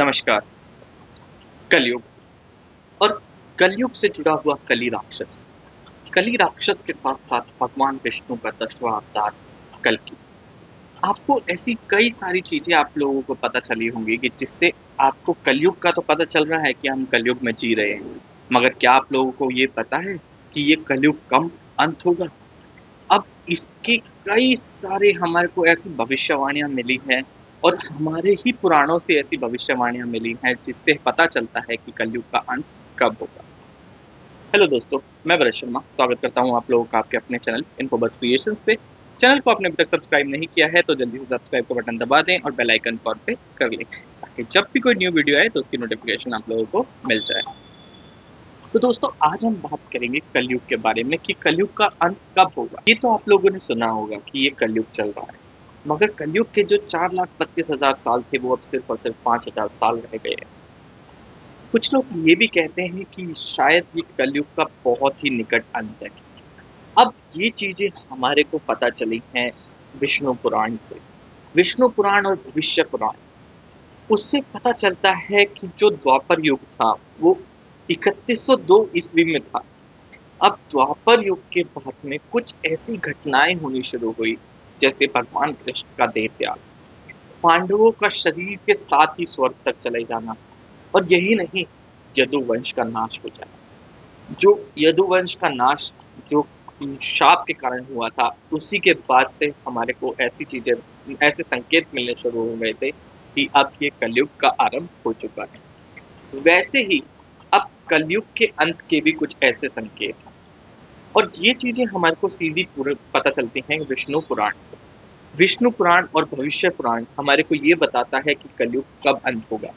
नमस्कार। कलयुग और कलयुग से जुड़ा हुआ कली राक्षस। कली राक्षस के साथ साथ भगवान विष्णु का 10वां अवतार कल्कि। आपको ऐसी कई सारी चीजें आप लोगों को पता चली होंगी कि जिससे आपको कलयुग का तो पता चल रहा है कि हम कलयुग में जी रहे हैं, मगर क्या आप लोगों को ये पता है कि ये कलयुग कब अंत होगा? अब इसकी कई सारे हमारे को ऐसी भविष्यवाणियां मिली हैं और हमारे ही पुराणों से ऐसी भविष्यवाणियां मिली हैं जिससे पता चलता है कि कलयुग का अंत कब होगा। हेलो दोस्तों, मैं भरत शर्मा स्वागत करता हूं आप लोगों का आपके अपने चैनल इन्फोबस क्रिएशंस पे। चैनल को आपने अभी तक सब्सक्राइब नहीं किया है तो जल्दी से सब्सक्राइब का बटन दबा दें और बेल आइकन पर पे कर लें ताकि जब भी कोई न्यू वीडियो आए तो उसकी नोटिफिकेशन आप लोगों को मिल जाए। तो दोस्तों, आज हम बात करेंगे कलयुग के बारे में कि कलयुग का अंत कब होगा। ये तो आप लोगों ने सुना होगा कि ये कलयुग चल रहा है, मगर कलयुग के जो 4,32,000 साल थे वो अब सिर्फ और सिर्फ 5,000 साल रह गए हैं। कुछ लोग ये भी कहते हैं कि शायद ये कलयुग का बहुत ही निकट अंत है। अब ये चीजें हमारे को पता चली हैं विष्णु पुराण से। विष्णु पुराण और भविष्य पुराण, उससे पता चलता है कि जो द्वापर युग था वो 3102 ईस्वी में था। अब द्वापर युग के बाद में कुछ ऐसी घटनाएं होनी शुरू हुई, जैसे भगवान कृष्ण का देह त्याग, पांडवों का शरीर के साथ ही स्वर्ग तक चले जाना, और यही नहीं, यदुवंश का नाश हो जाना। जो यदुवंश का नाश जो शाप के कारण हुआ था, उसी के बाद से हमारे को ऐसी चीजें, ऐसे संकेत मिलने शुरू हो गए थे कि अब ये कलयुग का आरंभ हो चुका है। वैसे ही अब कलयुग के अंत के भी कुछ ऐसे संकेत हैं, और ये चीजें हमारे को सीधी पूरे पता चलती हैं विष्णु पुराण से। विष्णु पुराण और भविष्य पुराण हमारे को ये बताता है कि कलयुग कब अंत होगा।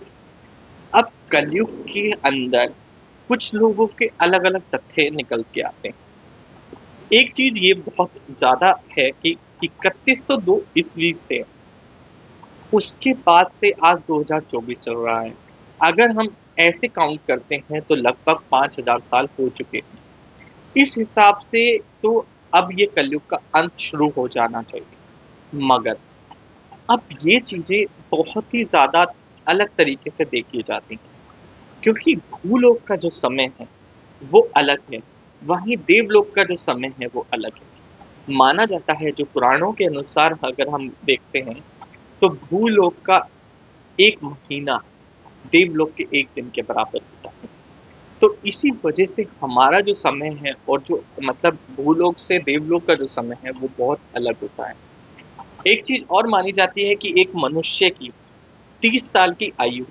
अब कलयुग के अंदर कुछ लोगों के अलग अलग तथ्य निकल के आते हैं। एक चीज ये बहुत ज्यादा है कि 3102 ईस्वी से उसके बाद से आज 2024 चल रहा है। अगर हम ऐसे काउंट करते हैं तो लगभग 5,000 साल हो चुके हैं। इस हिसाब से तो अब ये कलयुग का अंत शुरू हो जाना चाहिए। मगर अब ये चीजें बहुत ही ज्यादा अलग तरीके से देखी जाती हैं, क्योंकि भूलोक का जो समय है वो अलग है, वहीं देवलोक का जो समय है वो अलग है। माना जाता है, जो पुराणों के अनुसार अगर हम देखते हैं, तो भूलोक का एक महीना देवलोक के एक दिन के बराबर होता है। तो इसी वजह से हमारा जो समय है और जो मतलब भूलोक से देवलोक का जो समय है वो बहुत अलग होता है। एक चीज और मानी जाती है कि एक मनुष्य की 30 साल की आयु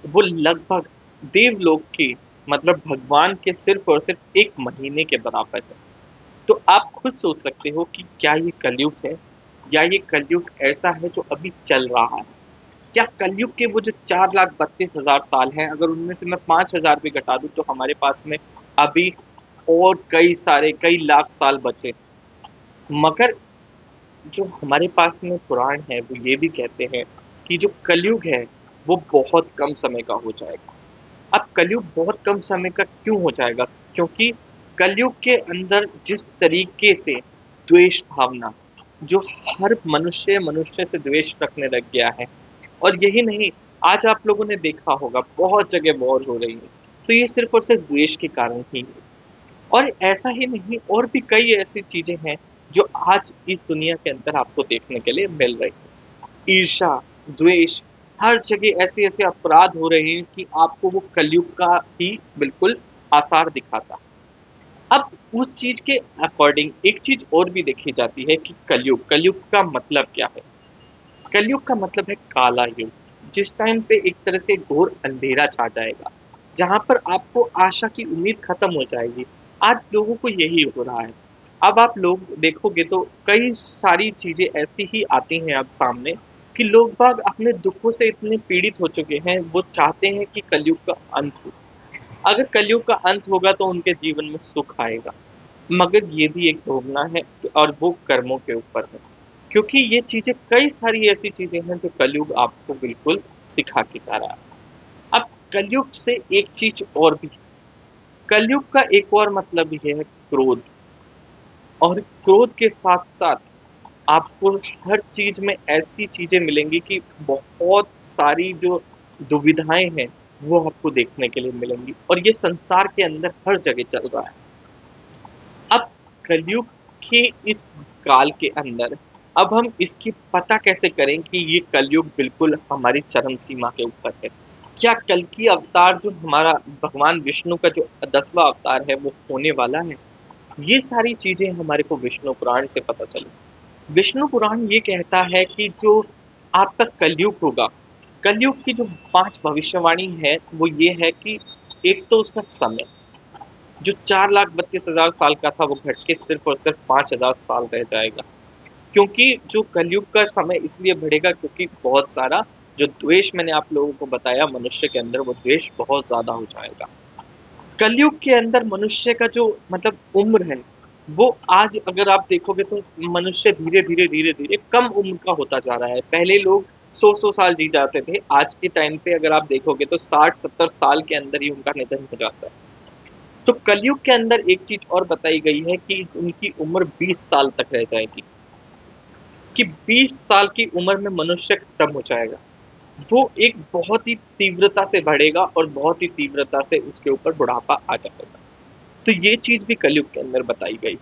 वो लगभग देवलोक के मतलब भगवान के सिर्फ और सिर्फ एक महीने के बराबर है। तो आप खुद सोच सकते हो कि क्या ये कलयुग है, या ये कलयुग ऐसा है जो अभी चल रहा है। क्या कलयुग के वो जो 4,32,000 साल हैं, अगर उनमें से मैं 5,000 भी घटा दूं तो हमारे पास में अभी और कई लाख साल बचे। मगर जो हमारे पास में पुराण है वो ये भी कहते हैं कि जो कलयुग है वो बहुत कम समय का हो जाएगा। अब कलयुग बहुत कम समय का क्यों हो जाएगा? क्योंकि कलयुग के अंदर जिस तरीके से द्वेष भावना, जो हर मनुष्य मनुष्य से द्वेष रखने लग गया है, और यही नहीं, आज आप लोगों ने देखा होगा बहुत जगह वॉर हो रही है, तो ये सिर्फ और सिर्फ द्वेष के कारण ही है। और ऐसा ही नहीं, और भी कई ऐसी चीजें हैं जो आज इस दुनिया के अंदर आपको देखने के लिए मिल रही है। ईर्ष्या, द्वेष, हर जगह ऐसे ऐसे अपराध हो रहे हैं कि आपको वो कलयुग का ही बिल्कुल आसार दिखाता। अब उस चीज के अकॉर्डिंग एक चीज और भी देखी जाती है कि कलयुग कलयुग का मतलब क्या है। कलयुग का मतलब है काला युग। जिस टाइम पे एक तरह से घोर अंधेरा छा जाएगा, जहां पर आपको आशा की उम्मीद खत्म हो जाएगी। आज लोगों को यही हो रहा है। अब आप लोग देखोगे तो कई सारी चीजें ऐसी ही आती हैं अब सामने कि लोग बाग अपने दुखों से इतने पीड़ित हो चुके हैं, वो चाहते हैं कि कलयुग का अंत हो। अगर कलयुग का अंत होगा तो उनके जीवन में सुख आएगा। मगर ये भी एक भोगना है, और वो कर्मों के ऊपर है। क्योंकि ये चीजें कई सारी ऐसी चीजें हैं जो कलयुग आपको बिल्कुल सिखा के जा रहा है। अब कलयुग से एक चीज और भी, कलयुग का एक और मतलब ये है क्रोध। और क्रोध के साथ साथ आपको हर चीज में ऐसी चीजें मिलेंगी कि बहुत सारी जो दुविधाएं हैं वो आपको देखने के लिए मिलेंगी, और ये संसार के अंदर हर जगह चल रहा है। अब कलयुग के इस काल के अंदर अब हम इसकी पता कैसे करें कि ये कलयुग बिल्कुल हमारी चरम सीमा के ऊपर है? क्या कल्कि अवतार जो हमारा भगवान विष्णु का जो 10वां अवतार है वो होने वाला है? ये सारी चीजें हमारे को विष्णु पुराण से पता चली। विष्णु पुराण ये कहता है कि जो आपका कलयुग होगा, कलयुग की जो 5 भविष्यवाणी है वो ये है कि एक तो उसका समय, जो 4,32,000 साल का था वो घट के सिर्फ और सिर्फ 5,000 साल रह जाएगा। क्योंकि जो कलयुग का समय इसलिए बढ़ेगा क्योंकि बहुत सारा जो द्वेष मैंने आप लोगों को बताया मनुष्य के अंदर, वो द्वेष बहुत ज़्यादा हो जाएगा। कलयुग के अंदर मनुष्य का जो मतलब उम्र है, वो आज अगर आप देखोगे तो मनुष्य धीरे-धीरे कम उम्र का होता जा रहा है। पहले लोग 100-100 साल जी जाते थे, आज के टाइम पे अगर आप देखोगे तो 60-70 साल के अंदर ही उनका निधन हो जाता है। तो कलयुग के अंदर एक चीज़ और बताई गई है कि उनकी उम्र 20 साल तक रह जाएगी, कि 20 साल की उम्र में मनुष्य खत्म हो जाएगा। वो एक बहुत ही तीव्रता से बढ़ेगा और बहुत ही तीव्रता से उसके ऊपर बुढ़ापा आ जाएगा। तो ये चीज़ भी कलयुग के अंदर बताई गई।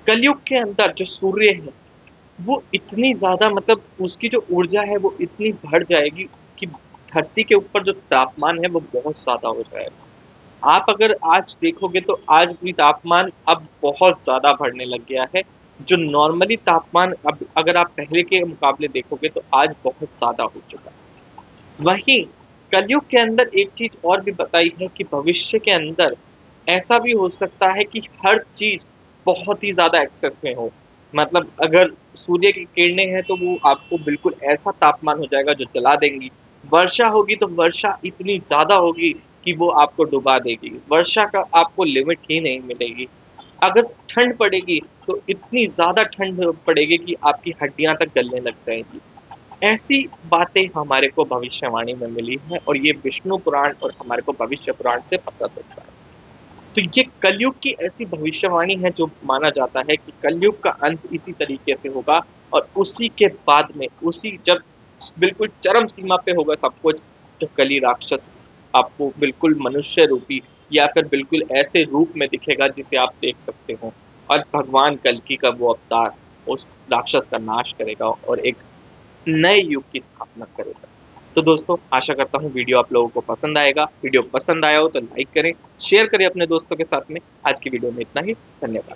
कलयुग के अंदर जो सूर्य है, वो इतनी ज़्यादा मतलब उसकी जो ऊर्जा है वो इतनी बढ़ जाएगी कि धरती के ऊपर जो तापमान है वो बहुत ज़्यादा हो जाएगा। आप अगर आज देखोगे तो आज भी तापमान अब बहुत ज़्यादा बढ़ने लग गया है। जो नॉर्मली तापमान अब अगर आप पहले के मुकाबले देखोगे तो आज बहुत ज़्यादा हो चुका है। वहीं कलयुग के अंदर एक चीज़ और भी बताई है कि भविष्य के अंदर ऐसा भी हो सकता है कि हर चीज़ बहुत ही ज़्यादा एक्सेस में हो। मतलब अगर सूर्य की किरणें हैं तो वो आपको बिल्कुल ऐसा तापमान हो जाएगा जो जला देंगी। वर्षा होगी तो वर्षा इतनी ज़्यादा होगी कि वो आपको डुबा देगी। वर्षा का आपको लिमिट ही नहीं मिलेगी। अगर ठंड पड़ेगी तो इतनी ज़्यादा ठंड पड़ेगी कि आपकी हड्डियाँ तक गलने लग जाएँगी। ऐसी बातें हमारे को भविष्यवाणी में मिली हैं और ये विष्णु पुराण और हमारे को भविष्य पुराण से पता चलता है। तो ये कलयुग की ऐसी भविष्यवाणी है जो माना जाता है कि कलयुग का अंत इसी तरीके से होगा, और उसी के बाद में उसी जब बिल्कुल चरम सीमा पे होगा सब कुछ, तो कली राक्षस आपको बिल्कुल मनुष्य रूपी या फिर बिल्कुल ऐसे रूप में दिखेगा जिसे आप देख सकते हो, और भगवान कल्कि का वो अवतार उस राक्षस का नाश करेगा और एक नए युग की स्थापना करेगा। तो दोस्तों आशा करता हूँ वीडियो आप लोगों को पसंद आएगा। वीडियो पसंद आया हो तो लाइक करें, शेयर करें अपने दोस्तों के साथ में। आज की वीडियो में इतना ही। धन्यवाद।